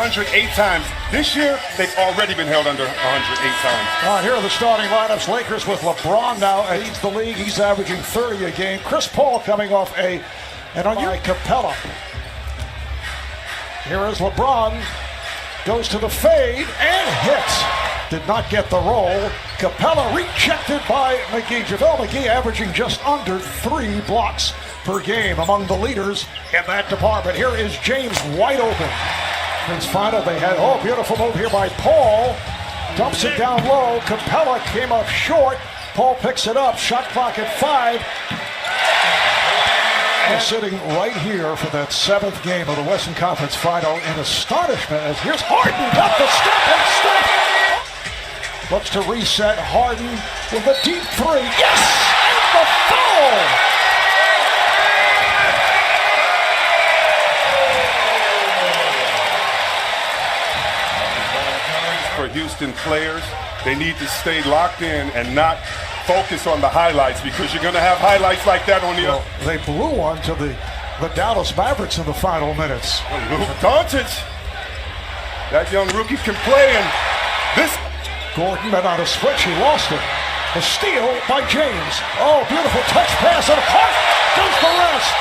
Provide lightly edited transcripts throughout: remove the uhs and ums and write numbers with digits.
108 times. This year, they've already been held under 108 times. All right, here are the starting lineups. Lakers with LeBron now leads the league. He's averaging 30 a game. Chris Paul coming off an by Capella. Here is LeBron. Goes to the fade and hits. Did not get the roll. Capella rejected by McGee. JaVale McGee averaging just under 3 blocks per game, among the leaders in that department. Here is James wide open. Prince Fido, they had, beautiful move here by Paul. Dumps it down low. Capella came up short. Paul picks it up. Shot clock at 5. And sitting right here for that 7th game of the Western Conference Final in astonishment as here's Harden. Got the step and stop. Looks to reset. Harden with a deep 3. Yes! And the foul! For Houston players, they need to stay locked in and not focus on the highlights, because you're going to have highlights like that on the other. They blew one to the Dallas Mavericks in the final minutes. Luka Doncic, that young rookie can play, and this. Gordon been on a switch, he lost it. A steal by James. Oh, beautiful touch pass, and Hart does the rest.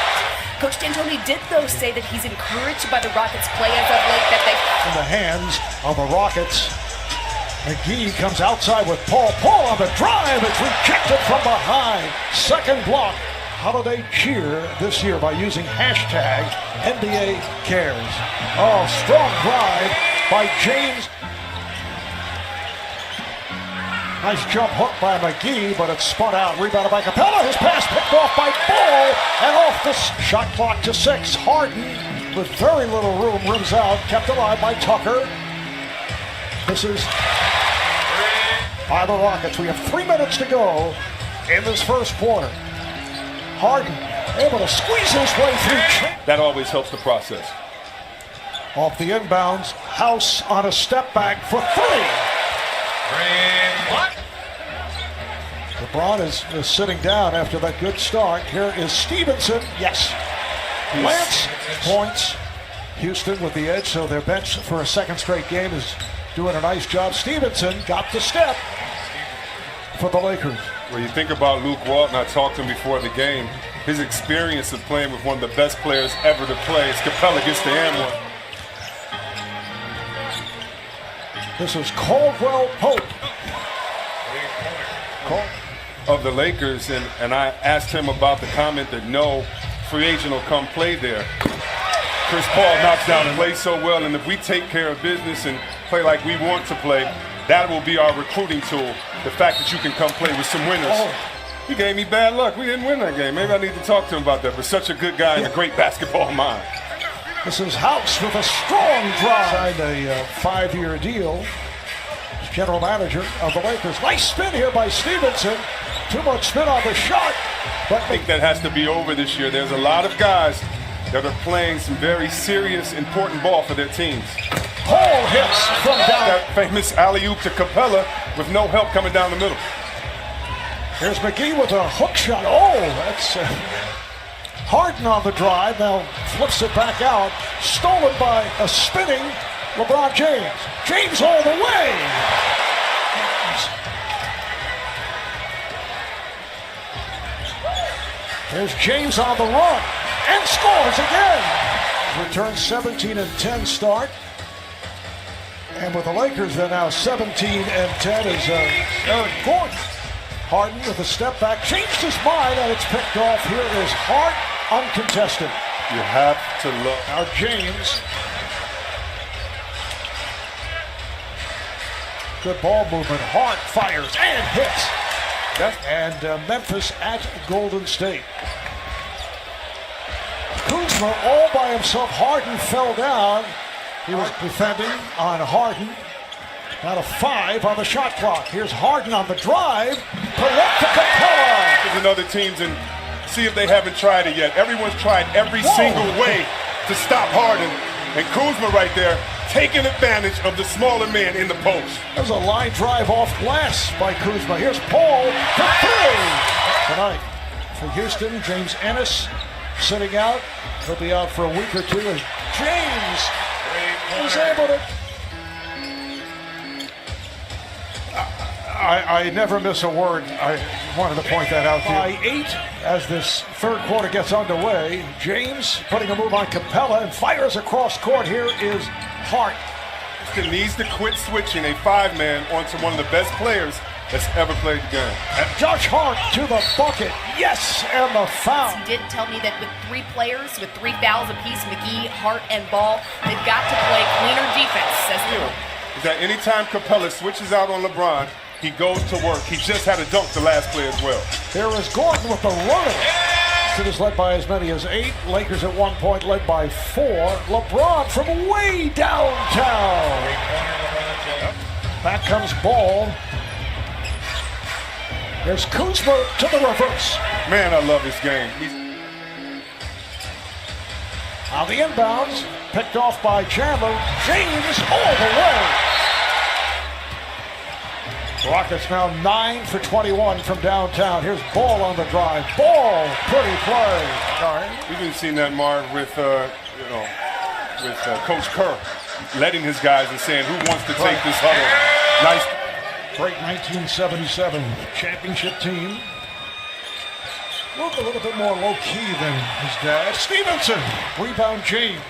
Coach D'Antoni did, though, say that he's encouraged by the Rockets' play as of late, that they... In the hands of the Rockets. McGee comes outside with Paul. Paul on the drive. It's rejected from behind. Second block. Holiday cheer this year by using hashtag NBA Cares. Oh, strong drive by James. Nice jump hook by McGee, but it's spun out. Rebounded by Capella. His pass picked off by Ball. And off the shot clock to 6. Harden, with very little room, rims out. Kept alive by Tucker. This is by the Rockets. We have 3 minutes to go in this first quarter. Harden able to squeeze his way through. That always helps the process. Off the inbounds. House on a step back for 3. LeBron is sitting down after that good start. Here is Stevenson. Yes. Lance points. Houston with the edge, so their bench for a second straight game is doing a nice job. Stevenson got the step for the Lakers. When you think about Luke Walton, I talked to him before the game. His experience of playing with one of the best players ever to play. As Capella gets the and one. This is Caldwell Pope. Of the Lakers, and I asked him about the comment that no free agent will come play there. Chris Paul knocks down and plays so well, and if we take care of business and play like we want to play, that will be our recruiting tool. The fact that you can come play with some winners. He gave me bad luck. We didn't win that game. Maybe I need to talk to him about that, but such a good guy and a great basketball mind. This is House with a strong drive. Signed a 5-year deal. General manager of the Lakers. Nice spin here by Stevenson. Too much spin on the shot. But I think that has to be over this year. There's a lot of guys that are playing some very serious, important ball for their teams. Paul hits from down. That famous alley-oop to Capella with no help coming down the middle. Here's McGee with a hook shot. Oh, that's Harden on the drive. Now flips it back out. Stolen by a spinning LeBron James. James all the way. There's James on the run and scores again. Return 17-10 start. And with the Lakers, they're now 17-10 is Eric Gordon. Harden with a step back, changed his mind, and it's picked off. Here is Hart, uncontested. You have to look. Now James. Good ball movement. Hart fires and hits. And Memphis at Golden State. Kuzma all by himself. Harden fell down. He was defending on Harden. Now a 5 on the shot clock. Here's Harden on the drive. Correct to Capella. There's another teams and see if they haven't tried it yet. Everyone's tried every single way to stop Harden. And Kuzma right there taking advantage of the smaller man in the post. There's a line drive off glass by Kuzma. Here's Paul for 3 tonight. For Houston, James Ennis sitting out. He'll be out for a week or two as James was able to. I never miss a word. I wanted to point that out to you. By 8 as this third quarter gets underway. James putting a move on Capella and fires across court. Here is Hart. Houston needs to quit switching a 5-man onto one of the best players that's ever played the game. And Josh Hart to the bucket. Yes, and the foul. He did tell me that with 3 players, with 3 fouls apiece, McGee, Hart, and Ball, they've got to play cleaner defense. Says Is that anytime Capella switches out on LeBron, he goes to work. He just had to dunk the last play as well. There is Gordon with the runner. It is led by as many as 8. Lakers at one point led by 4. LeBron from way downtown. Back comes Ball. There's Kuzma to the reverse. Man, I love his game. On the inbounds, picked off by Chandler. James all the way. Rockets now 9 for 21 from downtown. Here's Ball on the drive. Ball, pretty play. All right. We've been seeing that, Marv, with Coach Kerr, letting his guys and saying who wants to take this huddle. Nice. Great 1977 championship team. Moved a little bit more low-key than his dad. Stevenson, rebound James.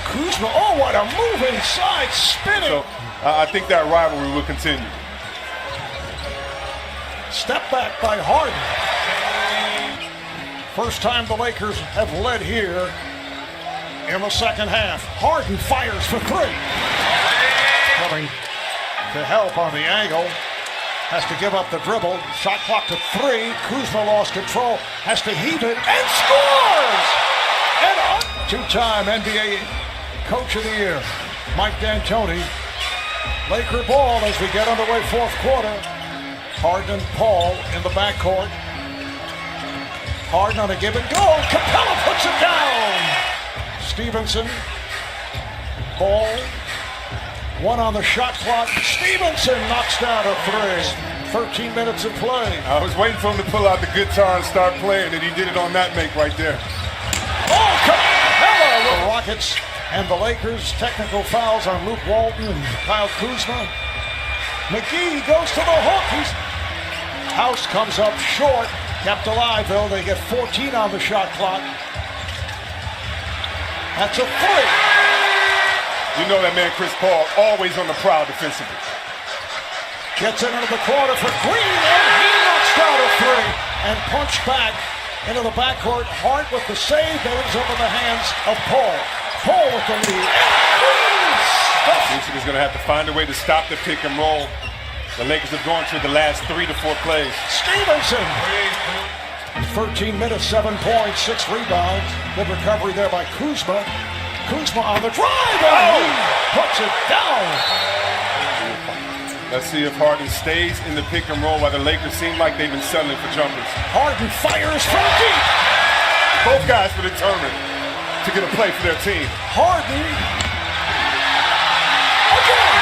Kuzma, oh, what a move inside, spinning. So I think that rivalry will continue. Step back by Harden. First time the Lakers have led here in the second half. Harden fires for 3. Coming to help on the angle. Has to give up the dribble. Shot clock to 3. Kuzma lost control. Has to heave it and scores! And two-time NBA Coach of the Year, Mike D'Antoni. Laker ball as we get underway fourth quarter. Harden and Paul in the backcourt. Harden on a give and go. Capella puts it down. Stevenson. Ball. 1 on the shot clock. Stevenson knocks down a 3. 13 minutes of play. I was waiting for him to pull out the guitar and start playing, and he did it on that make right there. Oh, Capella with the Rockets. And the Lakers, technical fouls on Luke Walton and Kyle Kuzma. McGee goes to the hook. House comes up short. Kept alive, though. They get 14 on the shot clock. That's a 3. You know that man, Chris Paul, always on the prowl defensively. Gets it into the corner for Green, and he knocks down a 3. And punched back into the backcourt. Hart with the save that ends up in the hands of Paul. Paul with the lead. Houston is going to have to find a way to stop the pick and roll. The Lakers have gone through the last 3 to 4 plays. Stevenson. 13 minutes, 7 points, 6 rebounds. Good recovery there by Kuzma. Kuzma on the drive. And he puts it down. Let's see if Harden stays in the pick and roll while the Lakers seem like they've been settling for jumpers. Harden fires from deep. Both guys were determined to get a play for their team. Harden again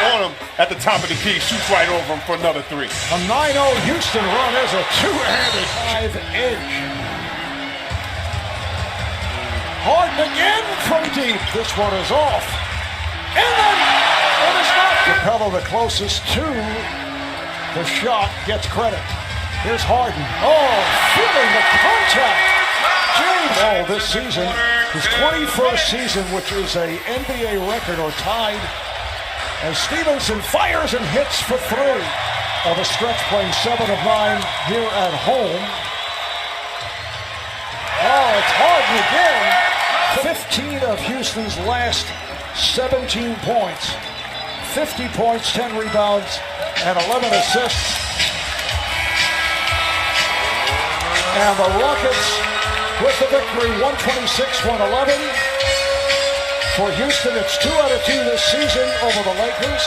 on him at the top of the key, shoots right over him for another 3. A 9-0 Houston run is a 2-handed 5-edge. Harden again from deep. This one is off. And then it is not. Capella, the closest to the shot, gets credit. Here's Harden. Oh, feeling the contact. James Ball this season, his 21st season, which is a NBA record or tied, as Stevenson fires and hits for 3 of a stretch, playing 7 of 9 here at home. Oh, it's Harden again. 15 of Houston's last 17 points. 50 points, 10 rebounds, and 11 assists. And the Rockets with the victory, 126-111. For Houston, it's 2 out of 2 this season over the Lakers.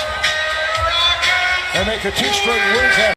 They make it 2 straight wins.